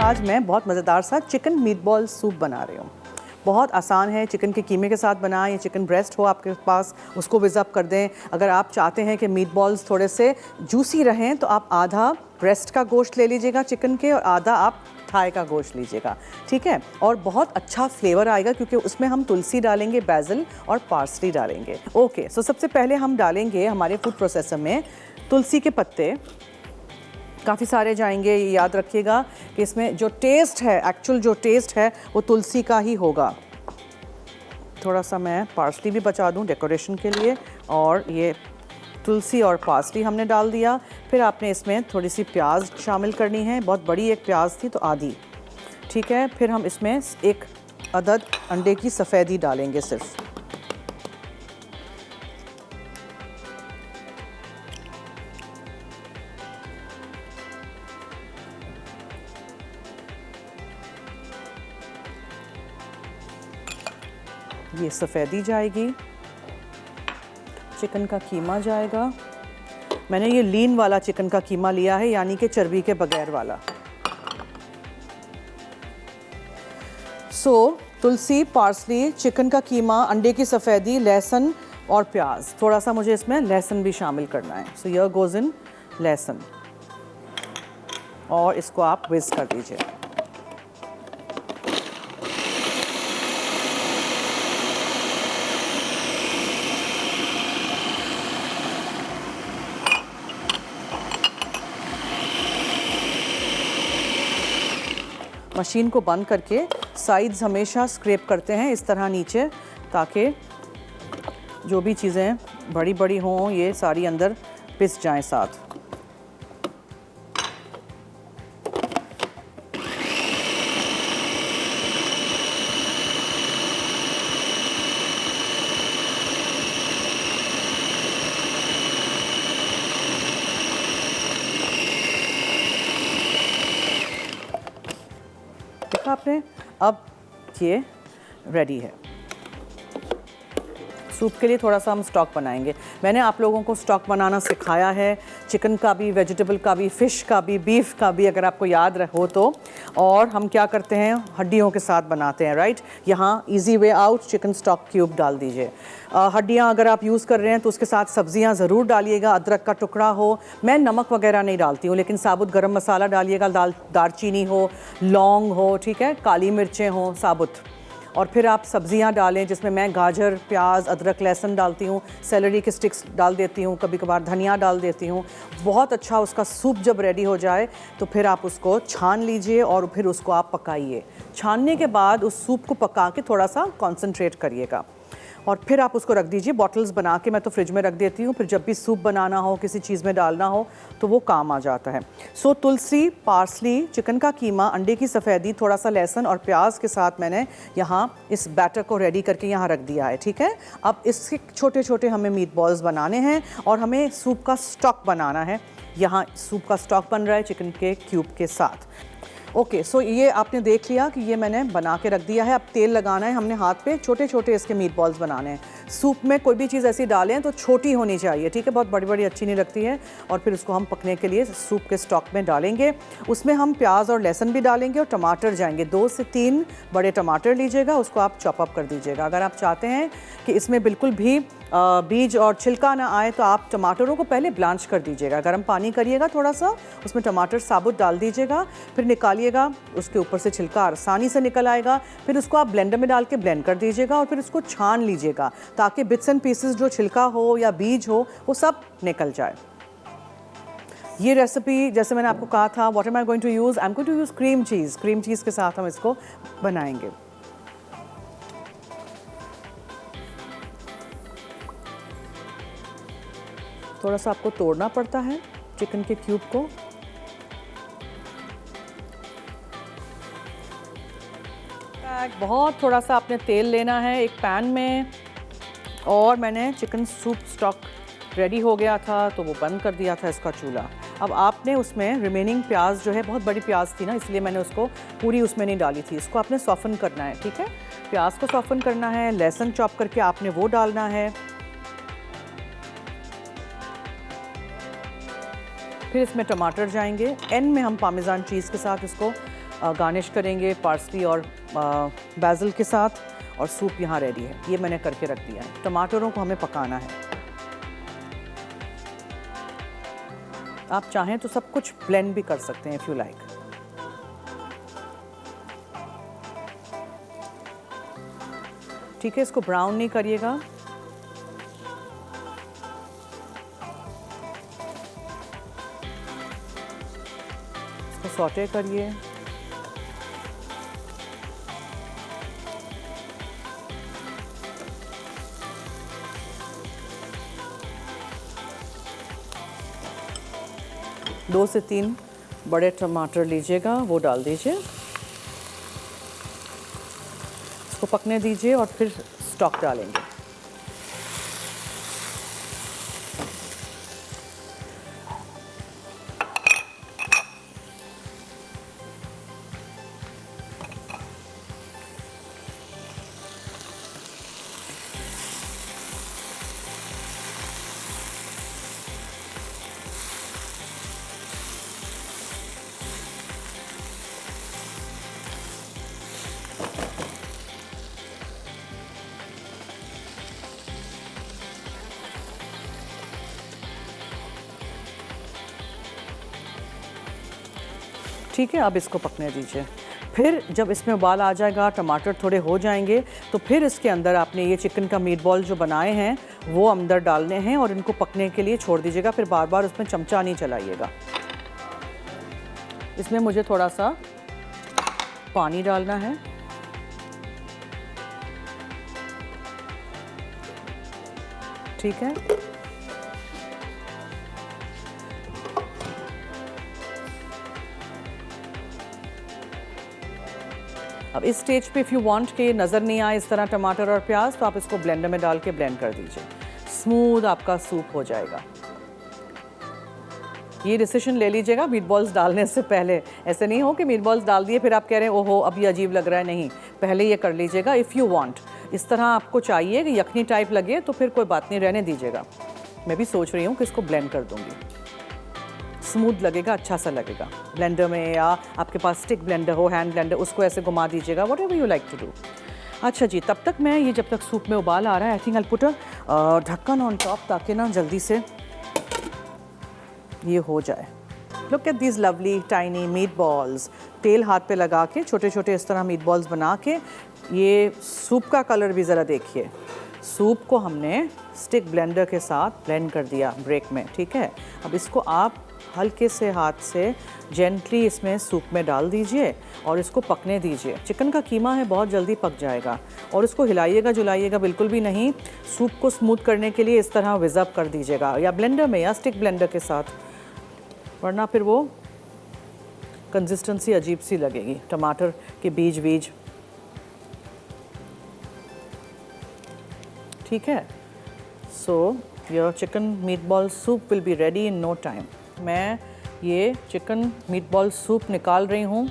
आज मैं बहुत मज़ेदार सा चिकन मीटबॉल सूप बना रही हूँ। बहुत आसान है, चिकन के कीमे के साथ बनाएं या चिकन ब्रेस्ट हो आपके पास उसको विज़ अप कर दें। अगर आप चाहते हैं कि मीटबॉल्स थोड़े से जूसी रहें तो आप आधा ब्रेस्ट का गोश्त ले लीजिएगा चिकन के और आधा आप थाई का गोश्त लीजिएगा, ठीक है। और बहुत अच्छा फ्लेवर आएगा क्योंकि उसमें हम तुलसी डालेंगे, बैजिल और पार्सली डालेंगे। ओके, सो सबसे पहले हम डालेंगे हमारे फूड प्रोसेसर में तुलसी के पत्ते। काफ़ी सारे जाएंगे, ये याद रखिएगा कि इसमें जो टेस्ट है, एक्चुअल जो टेस्ट है वो तुलसी का ही होगा। थोड़ा सा मैं पार्सली भी बचा दूं डेकोरेशन के लिए, और ये तुलसी और पार्सली हमने डाल दिया। फिर आपने इसमें थोड़ी सी प्याज शामिल करनी है, बहुत बड़ी एक प्याज थी तो आधी, ठीक है। फिर हम इसमें एक अदद अंडे की सफ़ेदी डालेंगे सिर्फ। ये सफ़ेदी जाएगी, चिकन का कीमा जाएगा। मैंने ये लीन वाला चिकन का कीमा लिया है, यानी कि चर्बी के बगैर वाला। तुलसी, पार्सली, चिकन का कीमा, अंडे की सफ़ेदी, लहसुन और प्याज। थोड़ा सा मुझे इसमें लहसुन भी शामिल करना है। सो हियर गोज़ इन लहसुन, और इसको आप विज़ कर दीजिए। मशीन को बंद करके साइड्स हमेशा स्क्रैप करते हैं इस तरह नीचे, ताकि जो भी चीज़ें बड़ी बड़ी हों ये सारी अंदर पिस जाएं साथ। देखा आपने, अब ये रेडी है। सूप के लिए थोड़ा सा हम स्टॉक बनाएंगे। मैंने आप लोगों को स्टॉक बनाना सिखाया है, चिकन का भी, वेजिटेबल का भी, फ़िश का भी, बीफ का भी, अगर आपको याद हो तो। और हम क्या करते हैं, हड्डियों के साथ बनाते हैं, राइट। यहाँ easy way out, chicken stock cube डाल दीजिए। हड्डियाँ अगर आप यूज़ कर रहे हैं तो उसके साथ सब्जियाँ ज़रूर डालिएगा। अदरक का टुकड़ा हो, मैं नमक वगैरह नहीं डालती हूँ, लेकिन साबुत गरम मसाला डालिएगा, दालचीनी हो, लौंग हो, ठीक है, काली मिर्चें हों साबुत। और फिर आप सब्जियां डालें, जिसमें मैं गाजर, प्याज, अदरक, लहसुन डालती हूँ, सेलरी के स्टिक्स डाल देती हूँ, कभी कभार धनिया डाल देती हूँ। बहुत अच्छा उसका सूप जब रेडी हो जाए तो फिर आप उसको छान लीजिए और फिर उसको आप पकाइए। छानने के बाद उस सूप को पका के थोड़ा सा कॉन्सेंट्रेट करिएगा, और फिर आप उसको रख दीजिए। बॉटल्स बना के मैं तो फ्रिज में रख देती हूँ, फिर जब भी सूप बनाना हो, किसी चीज़ में डालना हो तो वो काम आ जाता है। सो तुलसी, पार्सली, चिकन का कीमा, अंडे की सफ़ेदी, थोड़ा सा लहसुन और प्याज के साथ मैंने यहाँ इस बैटर को रेडी करके यहाँ रख दिया है, ठीक है। अब इसके छोटे छोटे हमें मीट बॉल्स बनाने हैं और हमें सूप का स्टॉक बनाना है। यहाँ सूप का स्टॉक बन रहा है चिकन के क्यूब के साथ। ओके, सो ये आपने देख लिया कि ये मैंने बना के रख दिया है। अब तेल लगाना है हमने हाथ पे, छोटे छोटे इसके मीट बॉल्स बनाने हैं। सूप में कोई भी चीज़ ऐसी डालें तो छोटी होनी चाहिए, ठीक है, बहुत बड़ी बड़ी अच्छी नहीं लगती है। और फिर उसको हम पकने के लिए सूप के स्टॉक में डालेंगे। उसमें हम प्याज और लहसुन भी डालेंगे और टमाटर जाएंगे। 2 से 3 बड़े टमाटर लीजिएगा, उसको आप चॉप अप कर दीजिएगा। अगर आप चाहते हैं कि इसमें बिल्कुल भी बीज और छिलका ना आए तो आप टमाटरों को पहले ब्लांच कर दीजिएगा। गर्म पानी करिएगा थोड़ा सा, उसमें टमाटर साबुत डाल दीजिएगा, फिर निकालिएगा, उसके ऊपर से छिलका आसानी से निकल आएगा। फिर उसको आप ब्लेंडर में डाल के ब्लेंड कर दीजिएगा और फिर उसको छान लीजिएगा, ताकि बिट्स एंड पीसेस जो छिलका हो या बीज हो वो सब निकल जाए। ये रेसिपी जैसे मैंने आपको कहा था, what am I going to use, I am going to use cream cheese. Cream cheese के साथ हम इसको बनाएंगे। थोड़ा सा आपको तोड़ना पड़ता है चिकन के क्यूब को। बहुत थोड़ा सा आपने तेल लेना है एक पैन में, और मैंने चिकन सूप स्टॉक रेडी हो गया था तो वो बंद कर दिया था इसका चूल्हा। अब आपने उसमें रिमेनिंग प्याज जो है, बहुत बड़ी प्याज थी ना, इसलिए मैंने उसको पूरी उसमें नहीं डाली थी, इसको आपने सॉफ़न करना है, ठीक है। प्याज को सॉफ़न करना है, लहसुन चॉप करके आपने वो डालना है। फिर इसमें टमाटर जाएंगे। एंड में हम पामेज़ान चीज़ के साथ इसको गार्निश करेंगे पार्सली और बैजिल के साथ। और सूप यहाँ रेडी है, ये मैंने करके रख दिया है। टमाटरों को हमें पकाना है। आप चाहें तो सब कुछ ब्लेंड भी कर सकते हैं इफ़ यू लाइक। ठीक है, इसको ब्राउन नहीं करिएगा। इसको सौटे करिए। दो से तीन बड़े टमाटर लीजिएगा, वो डाल दीजिए, इसको पकने दीजिए और फिर स्टॉक डालेंगे। ठीक है, अब इसको पकने दीजिए। फिर जब इसमें उबाल आ जाएगा, टमाटर थोड़े हो जाएंगे, तो फिर इसके अंदर आपने ये चिकन का मीट बॉल जो बनाए हैं वो अंदर डालने हैं और इनको पकने के लिए छोड़ दीजिएगा। फिर बार बार उसमें चमचा नहीं चलाइएगा। इसमें मुझे थोड़ा सा पानी डालना है। ठीक है, अब इस स्टेज पे इफ़ यू वांट कि नज़र नहीं आए इस तरह टमाटर और प्याज, तो आप इसको ब्लेंडर में डाल के ब्लेंड कर दीजिए। स्मूथ आपका सूप हो जाएगा। ये डिसीजन ले लीजिएगा मीट बॉल्स डालने से पहले। ऐसे नहीं हो कि मीट बॉल्स डाल दिए फिर आप कह रहे हैं ओहो अब ये अजीब लग रहा है। नहीं, पहले ये कर लीजिएगा। इफ़ यू वांट इस तरह आपको चाहिए कि यखनी टाइप लगे तो फिर कोई बात नहीं, रहने दीजिएगा। मैं भी सोच रही हूँ कि इसको ब्लेंड कर दूँगी, स्मूथ लगेगा, अच्छा सा लगेगा। ब्लेंडर में या आपके पास स्टिक ब्लेंडर हो, हैंड ब्लेंडर, उसको ऐसे घुमा दीजिएगा, whatever you like to do. अच्छा जी, तब तक मैं ये जब तक सूप में उबाल आ रहा है, I think I put a ढक्कन ऑन टॉप ताकि ना जल्दी से ये हो जाए। Look at these lovely tiny meat balls. तेल हाथ पे लगा के छोटे छोटे इस तरह मीट बॉल्स बना के, ये सूप का कलर भी ज़रा देखिए। सूप को हमने स्टिक ब्लेंडर के साथ ब्लेंड कर दिया ब्रेक में। ठीक है, अब इसको आप हल्के से हाथ से जेंटली इसमें सूप में डाल दीजिए और इसको पकने दीजिए। चिकन का कीमा है, बहुत जल्दी पक जाएगा। और इसको हिलाइएगा जुलाइएगा बिल्कुल भी नहीं। सूप को स्मूथ करने के लिए इस तरह विज़ अप कर दीजिएगा, या ब्लेंडर में या स्टिक ब्लेंडर के साथ, वरना फिर वो कंसिस्टेंसी अजीब सी लगेगी, टमाटर के बीज बीज। ठीक है, so your chicken meatball soup will be ready in no time. मैं ये चिकन मीट बॉल सूप निकाल रही हूँ।